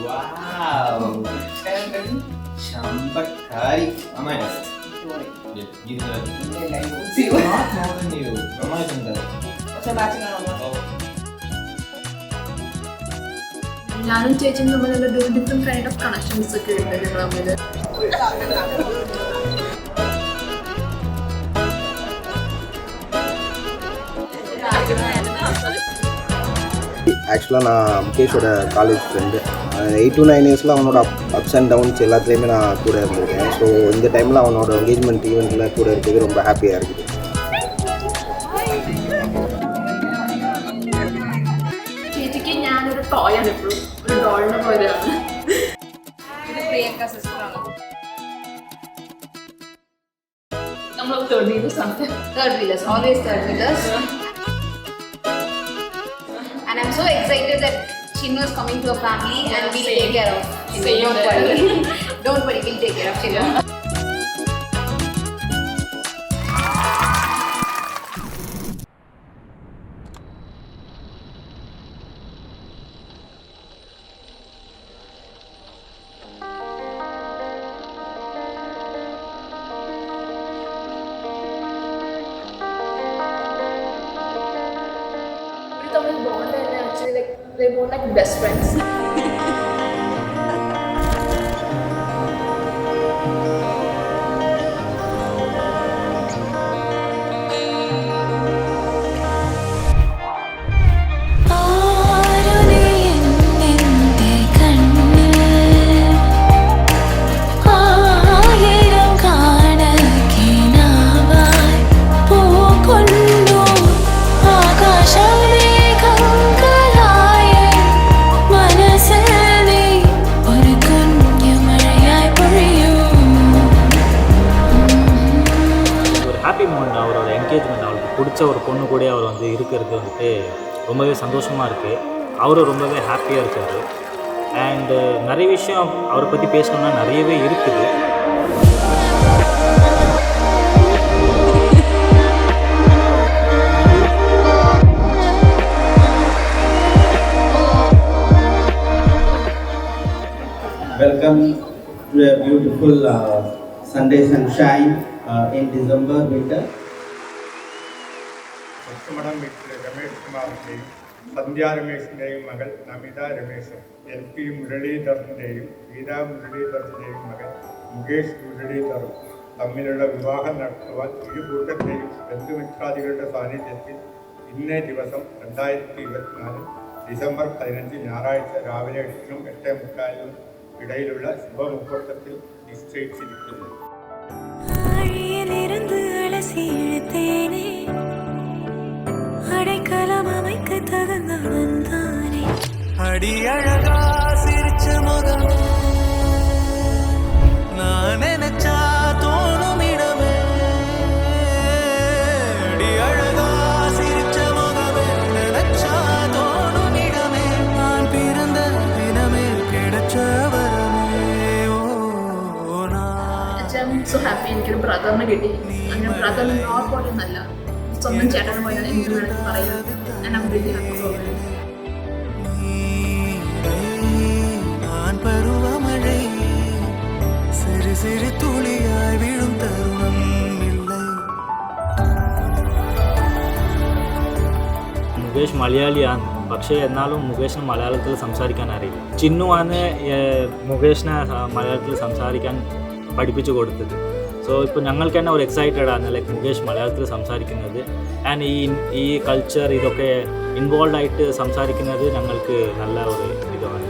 Wow. Chambakari. Mama is. You not more than you. Mama is in there. ഞാനും ചേച്ചിയും തമ്മിലുള്ള different kind of connections ഒക്കെ ഉണ്ട് ഞങ്ങൾ തമ്മിൽ. ஆக்சுவலாக நான் முகேஷோட காலேஜ் ஃப்ரெண்டு. 8 to 9 இயர்ஸில் அவனோட அப்ஸ் அண்ட் டவுன்ஸ் எல்லாத்துலேயுமே நான் கூட இருந்திருக்கேன். ஸோ இந்த டைமில் அவனோட என்கேஜ்மெண்ட் ஈவெண்ட்டில் கூட இருக்கிறது ரொம்ப ஹாப்பியாக இருக்குது. ചേച്ചിക്ക് ഞാനൊരു ടോയാണ് എപ്പോഴും ഒരു ഡോളിനെ പോലെയാണ്. പ്രിയങ്ക സിസ്റ്ററാണ്. നമ്മൾ തേർഡ് വീലേഴ്സ് ആണ്. Third wheelers, always third wheelers. And I'm so excited that Chinnu is coming to a family and we'll take care of Chinnu. Don't worry. Don't worry, we'll take care of Chinnu. തമ്മിൽ bond തന്നെ actually like the bond like best friends. Happy moment. அவரோட engagement, அவருக்கு பிடிச்ச ஒரு பொண்ணு கூட அவர் வந்து இருக்கிறது வந்துட்டு ரொம்பவே சந்தோஷமாக இருக்குது. அவரும் ரொம்பவே ஹாப்பியாக இருக்கார். அண்டு நிறைய விஷயம் அவரை பற்றி பேசணுன்னா நிறையவே இருக்குது. Welcome to a beautiful Sunday sunshine in December winter. ഒറ്റമടം വീട്ടിൽ രമേഷ് കുമാറിൻ്റെയും സന്ധ്യ രമേഷിൻ്റെയും മകൾ നമിത രമേഷും LP മുരളീധറിൻ്റെയും ഗീതാ മുരളീധറിൻ്റെയും മകൻ മുകേഷ് മുരളീധറും തമ്മിലുള്ള വിവാഹം നടത്തുവാൻ ഇരു കൂട്ടത്തെയും ബന്ധുമിത്രാദികളുടെ സാന്നിധ്യത്തിൽ ഇന്നേ ദിവസം 2024 ഡിസംബർ 15 ഞായറാഴ്ച രാവിലെ 8-നും 8:45-നും ഇടയിലുള്ള ശുഭമുഹൂർത്തത്തിൽ നിശ്ചയിച്ചിരിക്കുന്നു. அடியழகா சிரிச்ச முகம் நான் நினைச்சா தோணும் இடமே. அடியழகா சிரிச்ச முகமே நினைச்சா தோணும் இடமே. நான் பிறந்த தினமே கிடைச்ச வரமே. ഓ I'm so happy എനിക്കൊരു ബ്രദറിനെ കിട്ടി. അങ്ങനെ ബ്രദറിന് നോട്ട് പോലെ ഒന്നല്ല, സ്വന്തം ചേട്ടനെ പോലെയാണ് എനിക്ക് വേണമെങ്കിൽ പറയാം. ഞാൻ really happy for him. நான் பருவமழை சிறு சிறு துளியாய் விழும் தருணம் இல்லை. മുകേഷ് മലയാളിയാണ്, പക്ഷേ എന്നാലും മുകേഷിന് മലയാളത്തിൽ സംസാരിക്കാൻ അറിയില്ല. ചിന്നുവാണ് മുകേഷിനെ മലയാളത്തിൽ സംസാരിക്കാൻ പഠിപ്പിച്ചു കൊടുത്തത്. സോ ഇപ്പോൾ ഞങ്ങൾക്ക് തന്നെ ഒരു എക്സൈറ്റഡ് ആണ് ലൈക്ക് മുകേഷ് മലയാളത്തിൽ സംസാരിക്കുന്നത്. ആൻഡ് ഈ കൾച്ചർ ഇതൊക്കെ ഇൻവോൾവ് ആയിട്ട് സംസാരിക്കുന്നത് ഞങ്ങൾക്ക് നല്ല ഒരു ഇതാണ്.